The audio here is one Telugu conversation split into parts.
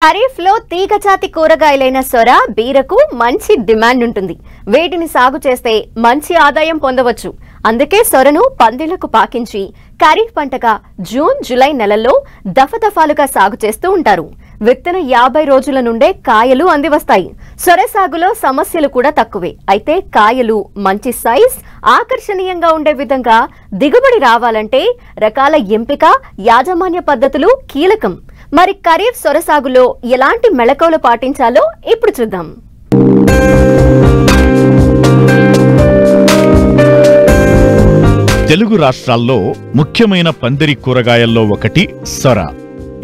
ఖరీఫ్ లో తీగజాతి కూరగాయలైన సొర, బీరకు మంచి డిమాండ్ ఉంటుంది. వీటిని సాగు చేస్తే మంచి ఆదాయం పొందవచ్చు. అందుకే సొరను పందిళ్లకు పాకించి ఖరీఫ్ పంటగా జూన్, జూలై నెలల్లో దఫదఫాలుగా సాగు చేస్తూ ఉంటారు. విత్తన 50 రోజుల నుండే కాయలు అందివస్తాయి. సొర సాగులో సమస్యలు కూడా తక్కువే. అయితే కాయలు మంచి సైజ్, ఆకర్షణీయంగా ఉండే విధంగా దిగుబడి రావాలంటే రకాల ఎంపిక, యాజమాన్య పద్ధతులు కీలకం. మరి ఖరీఫ్ సొర సాగులో ఎలాంటి మెళకువలు పాటించాలో ఇప్పుడు చూద్దాం. తెలుగు రాష్ట్రాల్లో ముఖ్యమైన పందిరి కూరగాయల్లో ఒకటి సొర.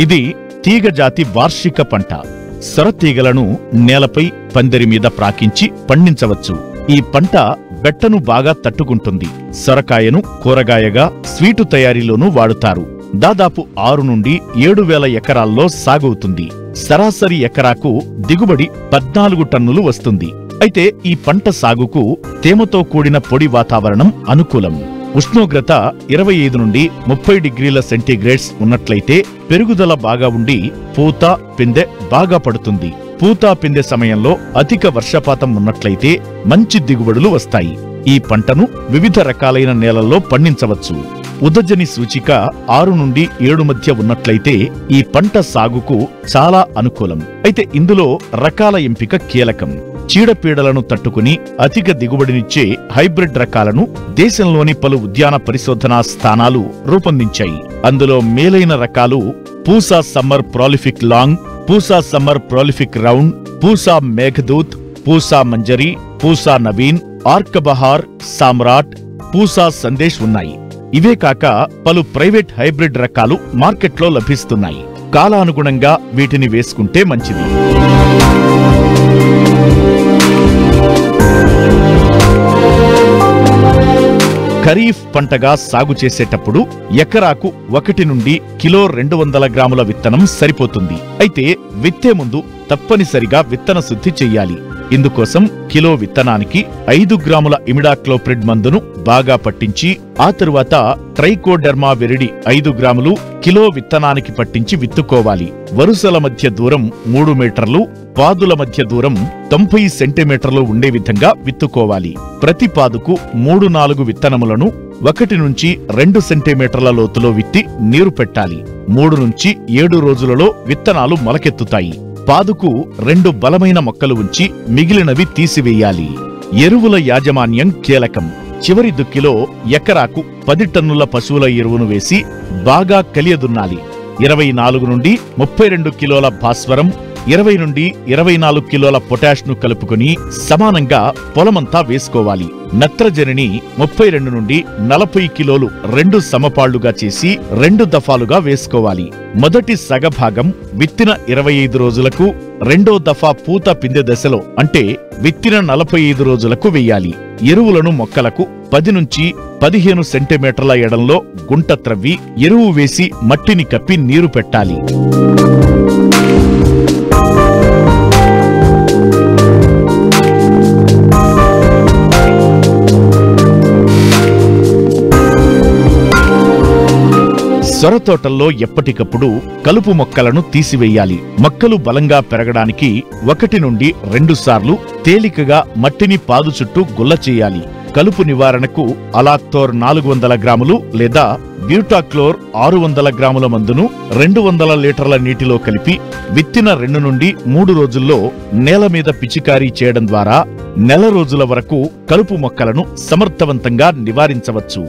ఇది తీగజాతి వార్షిక పంట. సొర తీగలను నేలపై పందిరి మీద ప్రాకించి పండించవచ్చు. ఈ పంట బెట్టను బాగా తట్టుకుంటుంది. సొరకాయను కూరగాయగా స్వీటు తయారీలోనూ వాడుతారు. దాదాపు 6 నుండి 7,000 ఎకరాల్లో సాగవుతుంది. సరాసరి ఎకరాకు దిగుబడి 14 టన్నులు వస్తుంది. అయితే ఈ పంట సాగుకు తేమతో కూడిన పొడి వాతావరణం అనుకూలం. ఉష్ణోగ్రత 25 నుండి 30 డిగ్రీల సెంటీగ్రేడ్స్ ఉన్నట్లయితే పెరుగుదల బాగా ఉండి పూత, పిందె బాగా పడుతుంది. పూత, పిందె సమయంలో అధిక వర్షపాతం ఉన్నట్లయితే మంచి దిగుబడులు వస్తాయి. ఈ పంటను వివిధ రకాలైన నేలల్లో పండించవచ్చు. ఉదజని సూచిక 6 నుండి 7 మధ్య ఉన్నట్లయితే ఈ పంట సాగుకు చాలా అనుకూలం. అయితే ఇందులో రకాల ఎంపిక కీలకం. చీడపీడలను తట్టుకుని అధిక దిగుబడినిచ్చే హైబ్రిడ్ రకాలను దేశంలోని పలు ఉద్యాన పరిశోధనా స్థానాలు రూపొందించాయి. అందులో మేలైన రకాలు Pusa summer prolific long, Pusa summer prolific round, Pusa Meghdoot, Pusa Manjari, Pusa Naveen, Arkabahar, Samrat, Pusa Sandesh ఉన్నాయి. ఇవే కాక పలు ప్రైవేట్ హైబ్రిడ్ రకాలు మార్కెట్లో లభిస్తున్నాయి. కాలానుగుణంగా వీటిని వేసుకుంటే మంచిది. ఖరీఫ్ పంటగా సాగు చేసేటప్పుడు ఎకరాకు 1 నుండి కిలో 200 గ్రాముల విత్తనం సరిపోతుంది. అయితే విత్తే ముందు తప్పనిసరిగా విత్తన శుద్ధి చెయ్యాలి. ఇందుకోసం కిలో విత్తనానికి 5 గ్రాముల ఇమిడాక్లోప్రిడ్ మందును బాగా పట్టించి ఆ తరువాత ట్రైకోడెర్మా విరిడి 5 గ్రాములు కిలో విత్తనానికి పట్టించి విత్తుకోవాలి. వరుసల మధ్య దూరం 3 మీటర్లు, పాదుల మధ్య దూరం 90 సెంటీమీటర్లు ఉండే విధంగా విత్తుకోవాలి. ప్రతి పాదుకు 3-4 విత్తనములను 1 నుంచి 2 సెంటీమీటర్ల లోతులో విత్తి నీరు పెట్టాలి. 3 నుంచి 7 రోజులలో విత్తనాలు మొలకెత్తుతాయి. పాదుకు 2 బలమైన మొక్కలు ఉంచి మిగిలినవి తీసివేయాలి. ఎరువుల యాజమాన్యం కీలకం. చివరి దుక్కిలో ఎకరాకు 10 టన్నుల పశువుల ఎరువును వేసి బాగా కలియదున్నాలి. 24 నుండి 32 కిలోల భాస్వరం, 20 నుండి 24 కిలోల పొటాష్ను కలుపుకుని సమానంగా పొలమంతా వేసుకోవాలి. నత్రజనిని 32 నుండి 40 కిలోలు 2 సమపాళ్లుగా చేసి 2 దఫాలుగా వేసుకోవాలి. మొదటి సగభాగం విత్తిన 25 రోజులకు, రెండో దఫా పూత పిందె దశలో అంటే విత్తిన 45 రోజులకు వెయ్యాలి. ఎరువులను మొక్కలకు 10 నుంచి 15 సెంటీమీటర్ల ఎడంలో గుంట త్రవ్వి ఎరువు వేసి మట్టిని కప్పి నీరు పెట్టాలి. సొర తోటల్లో ఎప్పటికప్పుడు కలుపు మొక్కలను తీసివేయాలి. మొక్కలు బలంగా పెరగడానికి 1 నుండి 2 సార్లు తేలికగా మట్టిని పాదు చుట్టూ గుల్ల చేయాలి. కలుపు నివారణకు అలాక్తోర్ 400 గ్రాములు లేదా బ్యూటాక్లోర్ 600 గ్రాముల మందును 200 లీటర్ల నీటిలో కలిపి విత్తిన 2 నుండి 3 రోజుల్లో నేల మీద పిచికారీ చేయడం ద్వారా నెల రోజుల వరకు కలుపు మొక్కలను సమర్థవంతంగా నివారించవచ్చు.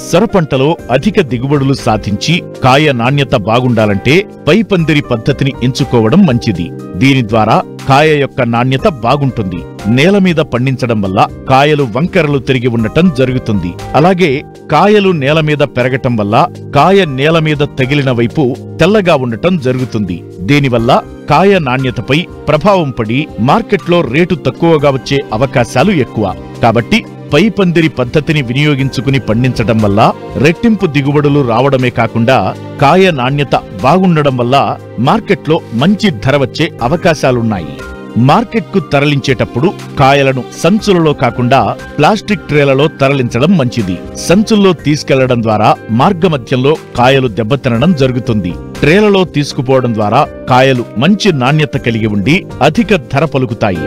సొర పంటలో అధిక దిగుబడులు సాధించి కాయ నాణ్యత బాగుండాలంటే పైపందిరి పద్ధతిని ఎంచుకోవడం మంచిది. దీని ద్వారా కాయ యొక్క నాణ్యత బాగుంటుంది. నేల మీద పండించడం వల్ల కాయలు వంకరలు తిరిగి ఉండటం జరుగుతుంది. అలాగే కాయలు నేల మీద పెరగటం వల్ల కాయ నేల మీద తగిలిన వైపు తెల్లగా ఉండటం జరుగుతుంది. దీనివల్ల కాయ నాణ్యతపై ప్రభావం పడి మార్కెట్లో రేటు తక్కువగా వచ్చే అవకాశాలు ఎక్కువ. కాబట్టి పైపందిరి పద్ధతిని వినియోగించుకుని పండించడం వల్ల రెట్టింపు దిగుబడులు రావడమే కాకుండా కాయ నాణ్యత బాగుండడం వల్ల మార్కెట్లో మంచి ధర వచ్చే అవకాశాలున్నాయి. మార్కెట్కు తరలించేటప్పుడు కాయలను సంచులలో కాకుండా ప్లాస్టిక్ ట్రేలలో తరలించడం మంచిది. సంచుల్లో తీసుకెళ్లడం ద్వారా మార్గమధ్యంలో కాయలు దెబ్బతినడం జరుగుతుంది. ట్రేలలో తీసుకుపోవడం ద్వారా కాయలు మంచి నాణ్యత కలిగి ఉండి అధిక ధర పలుకుతాయి.